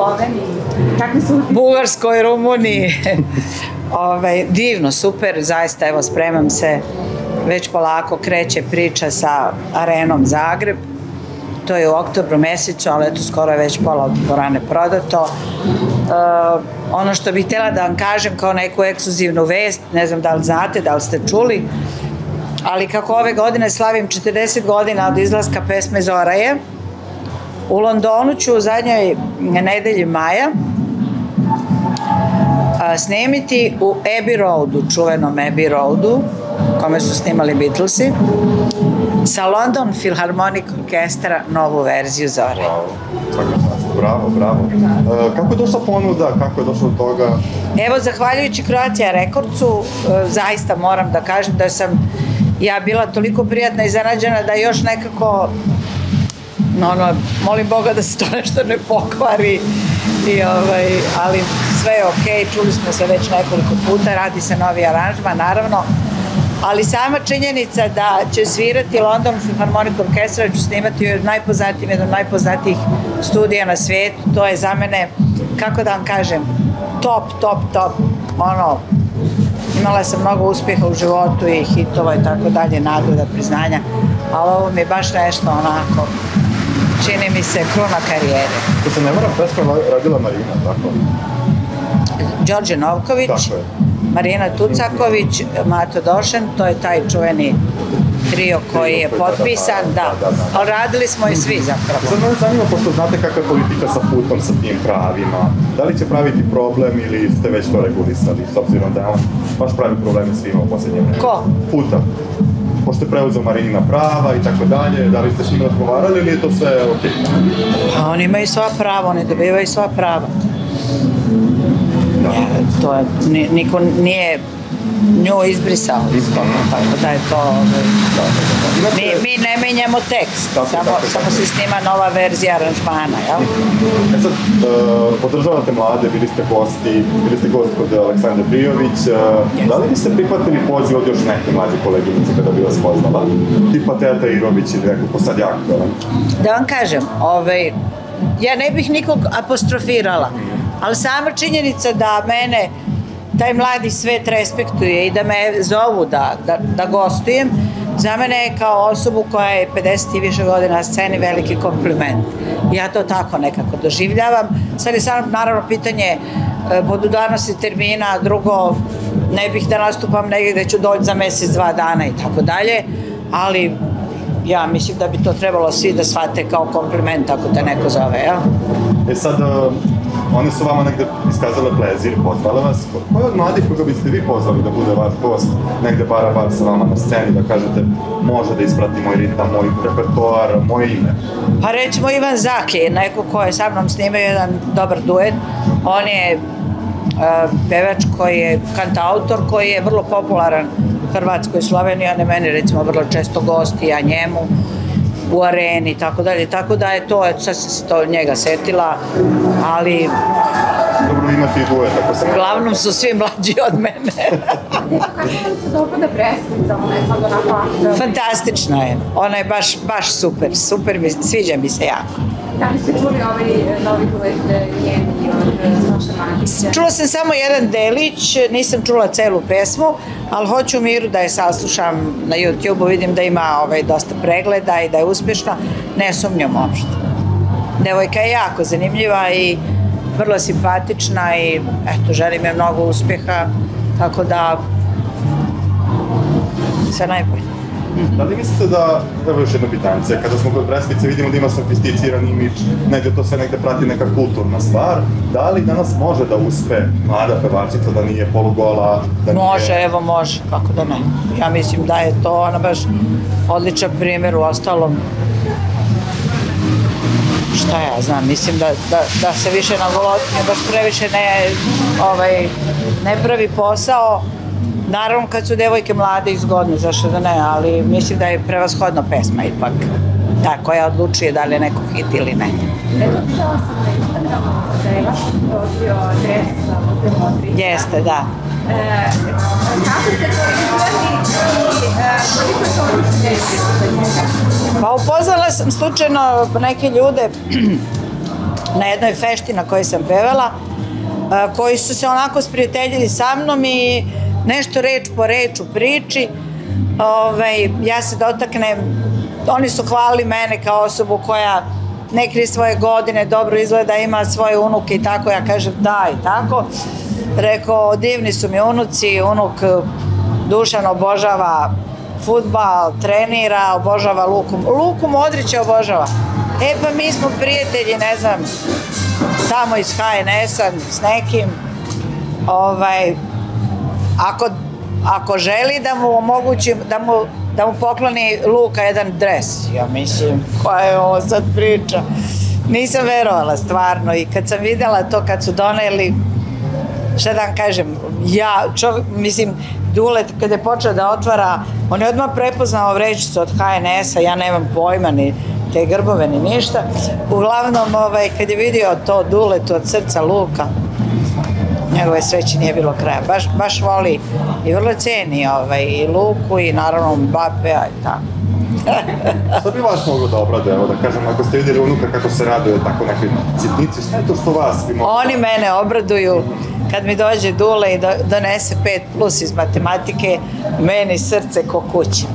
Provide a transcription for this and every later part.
Sloveniji? Kakvi su utisci? Bugarskoj, Rumuniji. Divno, super, zaista, evo, spremam se, već polako kreće priča sa Arenom Zagreb. To je u oktobru mesecu, ali eto, skoro je već pola dvorane prodato. Ono što bih htjela da vam kažem kao neku ekskluzivnu vest, ne znam da li znate, da li ste čuli, ali kako ove godine slavim 40 godina od izlaska pesme Zoraje, u Londonu ću u zadnjoj nedelji maja snimiti u Abbey Roadu, čuvenom Abbey Roadu, kome su snimali Beatlesi, sa London Philharmonic Orkestra novu verziju Zore. Bravo, bravo. Kako je došla ponuda, kako je došlo do toga? Evo, zahvaljujući Croatia Recordsu, zaista moram da kažem da sam ja bila toliko prijatna i iznenađena da još nekako, molim Boga da se to nešto ne pokvari, ali sve je okej, čuli smo se već nekoliko puta, radi se novi aranžman, naravno, ali sama činjenica da će svirati London Philharmonic Orkestra, da ću snimati jedan od najpoznatijih studija na svijetu, to je za mene, kako da vam kažem, top, imala sam mnogo uspjeha u životu i hitova i tako dalje, nagrada, priznanja, ali ovo mi je baš nešto onako, čini mi se kruna karijere. To se ne mora, pesma radila Marina, tako? Đorđe Novković, Marina Tucaković, Mato Došen, to je taj čuveni trio koji je potpisan, da, ali radili smo i svi zapravo. Sad me zanima, pošto znate kakva je politika sa Putom, sa tim pravima, da li će praviti problem ili ste već to regulisali, s obzirom da je on baš pravi problemi svima u posljednje vreme? Ko? Puta. Pošto je preuzeo Marinina prava i tako dalje, da li ste s njima razgovarali ili je to sve okej? Pa oni imaju sva prava, oni dobivaju sva prava. To je, niko nije nju izbrisao iz toga, tako da je to, mi ne menjamo tekst, samo se snima nova verzija aranžmana, jel? Sad, podržavate mlade, bili ste gost kod Aleksandre Prijović, da li biste prihvatili poziv od još neke mlađe koleginice kada bi vas poznala? Tipa Teata Irović ili neko ko sad je aktualan? Da vam kažem, ja ne bih nikog apostrofirala, ali sama činjenica da mene taj mladi svet respektuje i da me zovu da gostujem, za mene je kao osobu koja je 50 i više godina na sceni veliki kompliment. Ja to tako nekako doživljavam. Sad je samo naravno pitanje podudarnosti termina, drugo, ne bih da nastupam negdje gde ću doći za mjesec, 2 dana i tako dalje, ali ja mislim da bi to trebalo svi da shvate kao kompliment ako te neko zove, jel? Sad, one su vama negde iskazale plezir, pozvale vas. Ko je od mladih koga biste vi pozvali da bude vaš gost, negde bar sa vama na sceni, da kažete može da isprati moj ritam, moj repertoar, moje ime? Pa recimo Ivan Zaki je neko ko je sa mnom snimao jedan dobar duet. On je pevač koji je kantautor, koji je vrlo popularan u Hrvatskoj i Sloveniji, on je meni recimo vrlo često gosti, ja njemu u Areni i tako dalje, tako da je to, sad sam se to njega setila, ali dobro, imate i duet, ako se... Uglavnom su svi mlađi od mene. Kako se dopada predstavnica, ona je sad onako aktualna? Fantastična je, ona je baš super, sviđa mi se jako. Da li ste čuli novi duet njeni od Saša Matića? Čula sam samo jedan delić, nisam čula celu pesmu, ali hoću u miru da je saslušam na YouTube-u, vidim da ima dosta pregleda i da je uspješna, ne sumnjam uopšte. Devojka je jako zanimljiva i vrlo simpatična i eto, želim je mnogo uspjeha, tako da sve najbolje. Da li mislite da, evo još jedno pitanje, kada smo kod predstavice vidimo da ima sofisticiran imidž, negdje to sve negdje prati neka kulturna stvar, da li danas može da uspe mlada pevačica da nije polugola, da nije... Može, evo može, kako da ne. Ja mislim da je to ona baš odličan primjer u ostalom. Šta ja znam, mislim da se više na golotnju baš previše ne pravi posao. Naravno kad su devojke mlade i zgodne, zašto da ne, ali mislim da je prevashodna pesma ipak ta koja odlučuje da li je neko hit ili ne. Eto, pitala sam na Instagramu da je vaš odrio dres sa Lupe Modrića. Jeste, da. Kako ste to izgledali i koliko je to učinjeno za njega? Pa upoznala sam slučajno neke ljude na jednoj fešti na kojoj sam pevala, koji su se onako sprijateljili sa mnom i nešto reč po reč u priči. Ja se dotaknem, oni su hvalili mene kao osobu koja ne krije svoje godine, dobro izgleda, ima svoje unuke i tako, ja kažem da i tako. Rekao, divni su mi unuci, unuk Dušan obožava fudbal, trenira, obožava Luku Modrića obožava. Pa mi smo prijatelji, ne znam, tamo iz HNS-a s nekim. Ako želi da mu omogućim, da mu pokloni Luka jedan dres. Ja mislim, koja je ovo sad priča? Nisam verovala stvarno i kad sam videla to kad su doneli, šta da vam kažem, mislim, Dule kada je počeo da otvara, on je odmah prepoznao vrećicu od HNS-a, ja nemam pojma ni te grbove ni ništa. Uglavnom, kad je vidio to Duletu od srca Luka, njegove sreće nije bilo kraja. Baš voli i vrlo ceni i Luku i naravno Mbappea i tako. Šta bi vas moglo da obrade, evo da kažem, ako ste vidjeli unuka kako se raduje tako neke sitnici, šta je to što vas bi moglo? Oni mene obraduju kad mi dođe Dule i donese 5+ iz matematike, meni srce ko kuća.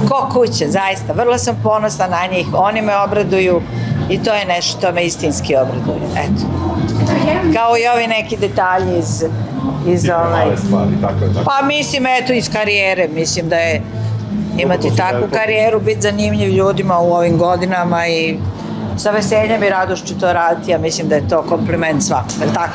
Ko kuća, zaista. Vrlo sam ponosna na njih, oni me obraduju i to je nešto što me istinski obraduju. Eto. Kao i ovi neki detalji iz male stvari, tako je. Pa mislim, eto, iz karijere, mislim da je imati takvu karijeru, biti zanimljiv ljudima u ovim godinama i sa veseljem i radošću to raditi, ja mislim da je to kompliment svakom, je li tako?